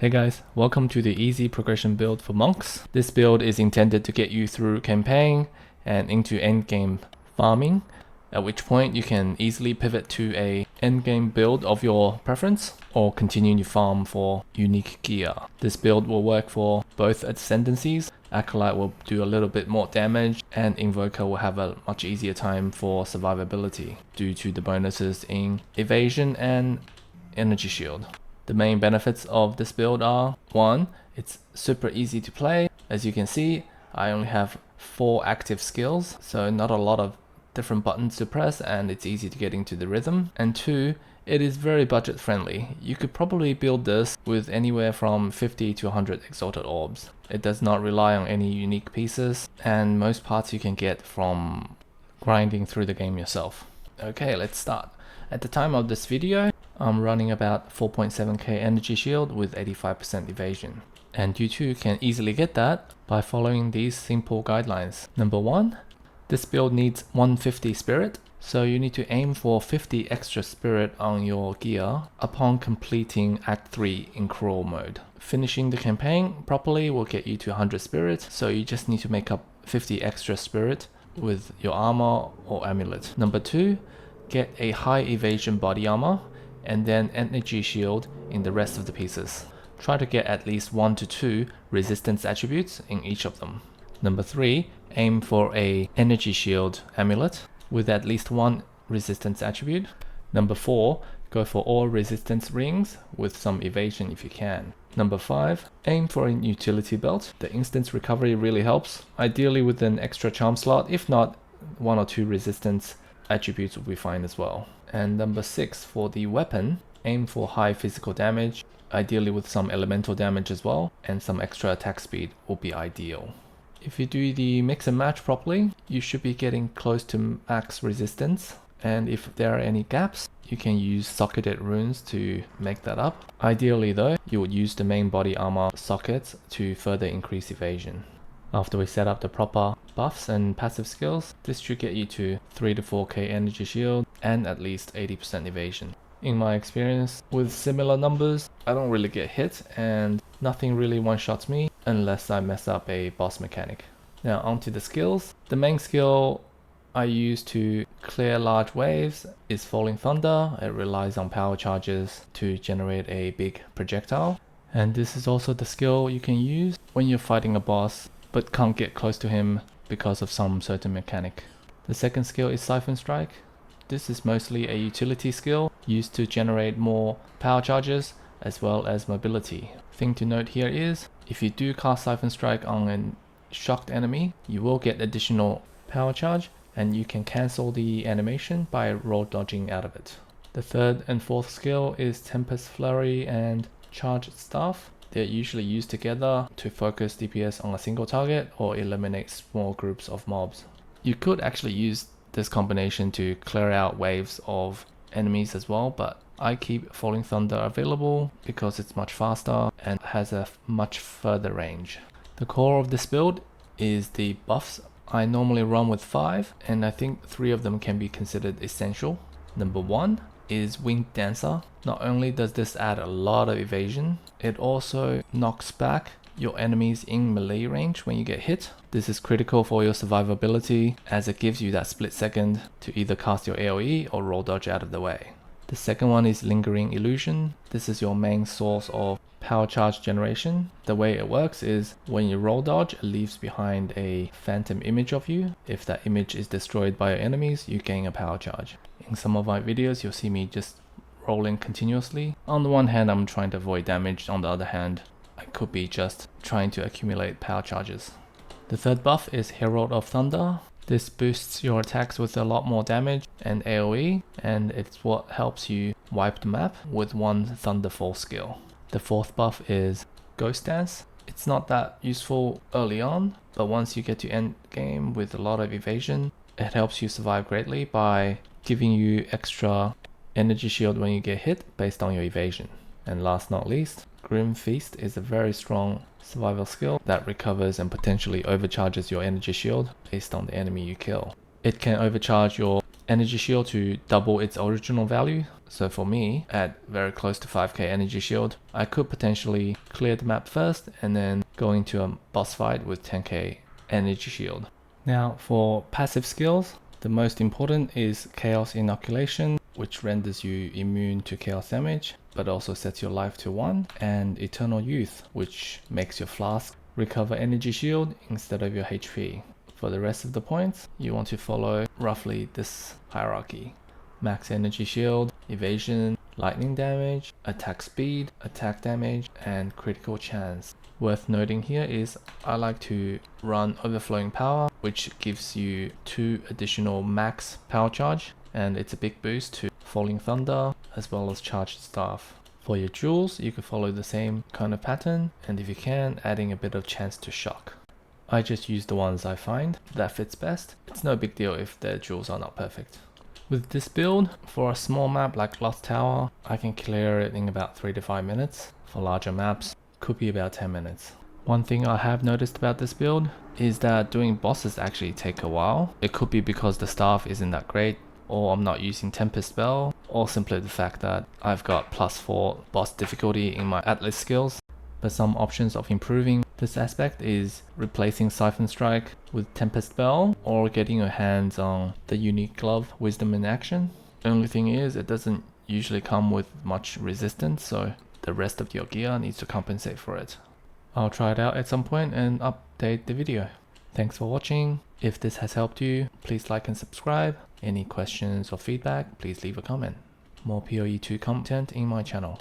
Hey guys, welcome to the easy progression build for monks. This build is intended to get you through campaign and into endgame farming, at which point you can easily pivot to a endgame build of your preference or continue to farm for unique gear. This build will work for both ascendencies. Acolyte will do a little bit more damage and Invoker will have a much easier time for survivability due to the bonuses in evasion and energy shield. The main benefits of this build are: 1. It's super easy to play. As you can see, I only have 4 active skills, so not a lot of different buttons to press and it's easy to get into the rhythm. And 2, it is very budget friendly. You could probably build this with anywhere from 50 to 100 Exalted orbs. It does not rely on any unique pieces and most parts you can get from grinding through the game yourself. Okay, let's start. At the time of this video, I'm running about 4.7k energy shield with 85% evasion. And you too can easily get that by following these simple guidelines. Number 1, this build needs 150 spirit. So you need to aim for 50 extra spirit on your gear upon completing Act 3 in crawl mode. Finishing the campaign properly will get you to 100 spirit, so you just need to make up 50 extra spirit with your armor or amulet. Number 2, get a high evasion body armor and then energy shield in the rest of the pieces. Try to get at least 1 to 2 resistance attributes in each of them. Number 3, aim for a energy shield amulet with at least 1 resistance attribute. Number 4, go for all resistance rings with some evasion if you can. Number 5, aim for a utility belt. The instant recovery really helps, ideally with an extra charm slot. If not, 1 or 2 resistance attributes will be fine as well. And number 6, for the weapon, aim for high physical damage, ideally with some elemental damage as well, and some extra attack speed will be ideal. If you do the mix and match properly, you should be getting close to max resistance, and if there are any gaps, you can use socketed runes to make that up. Ideally though, you would use the main body armor sockets to further increase evasion. After we set up the proper buffs and passive skills, this should get you to 3 to 4k energy shield and at least 80% evasion. In my experience with similar numbers, I don't really get hit and nothing really one-shots me unless I mess up a boss mechanic. Now onto the skills. The main skill I use to clear large waves is Falling Thunder. It relies on power charges to generate a big projectile. And this is also the skill you can use when you're fighting a boss but can't get close to him because of some certain mechanic. The second skill is Siphon Strike. This is mostly a utility skill used to generate more power charges as well as mobility. Thing to note here is, if you do cast Siphon Strike on a shocked enemy, you will get additional power charge and you can cancel the animation by roll dodging out of it. The third and fourth skill is Tempest Flurry and Charged Staff. They're usually used together to focus DPS on a single target or eliminate small groups of mobs. You could actually use this combination to clear out waves of enemies as well, but I keep Falling Thunder available because it's much faster and has a much further range. The core of this build is the buffs. I normally run with 5 and I think 3 of them can be considered essential. Number 1 is Winged Dancer. Not only does this add a lot of evasion, it also knocks back your enemies in melee range when you get hit. This is critical for your survivability as it gives you that split second to either cast your AoE or roll dodge out of the way. The second one is Lingering Illusion. This is your main source of power charge generation. The way it works is when you roll dodge, it leaves behind a phantom image of you. If that image is destroyed by your enemies, you gain a power charge. In some of my videos, you'll see me just rolling continuously. On the one hand, I'm trying to avoid damage. On the other hand, I could be just trying to accumulate power charges. The third buff is Herald of Thunder. This boosts your attacks with a lot more damage and AoE, and it's what helps you wipe the map with one Thunderfall skill. The fourth buff is Ghost Dance. It's not that useful early on, but once you get to end game with a lot of evasion, it helps you survive greatly by giving you extra energy shield when you get hit based on your evasion. And last not least, Grim Feast is a very strong survival skill that recovers and potentially overcharges your energy shield based on the enemy you kill. It can overcharge your energy shield to double its original value, So for me, at very close to 5k energy shield, I could potentially clear the map first and then go into a boss fight with 10k energy shield. Now for passive skills, the most important is Chaos Inoculation, which renders you immune to chaos damage, but also sets your life to 1, and Eternal Youth, which makes your flask recover energy shield instead of your HP. For the rest of the points, you want to follow roughly this hierarchy. Max energy shield, evasion, lightning damage, attack speed, attack damage, and critical chance. Worth noting here is I like to run overflowing power, which gives you 2 additional max power charge, and it's a big boost to falling thunder as well as charged staff. For your jewels, you can follow the same kind of pattern, and if you can, adding a bit of chance to shock. I just use the ones I find that fits best. It's no big deal if the jewels are not perfect. With this build, for a small map like Lost Tower, I can clear it in about 3 to 5 minutes. For larger maps, could be about 10 minutes. One thing I have noticed about this build is that doing bosses actually take a while. It could be because the staff isn't that great, or I'm not using Tempest spell, or simply the fact that I've got +4 boss difficulty in my Atlas skills. But some options of improving this aspect is replacing Siphon Strike with Tempest Spell, or getting your hands on the unique glove Wisdom in Action. The only thing is it doesn't usually come with much resistance, so the rest of your gear needs to compensate for it. I'll try it out at some point and update the video. Thanks for watching. If this has helped you, please like and subscribe. Any questions or feedback, please leave a comment. More POE2 content in my channel.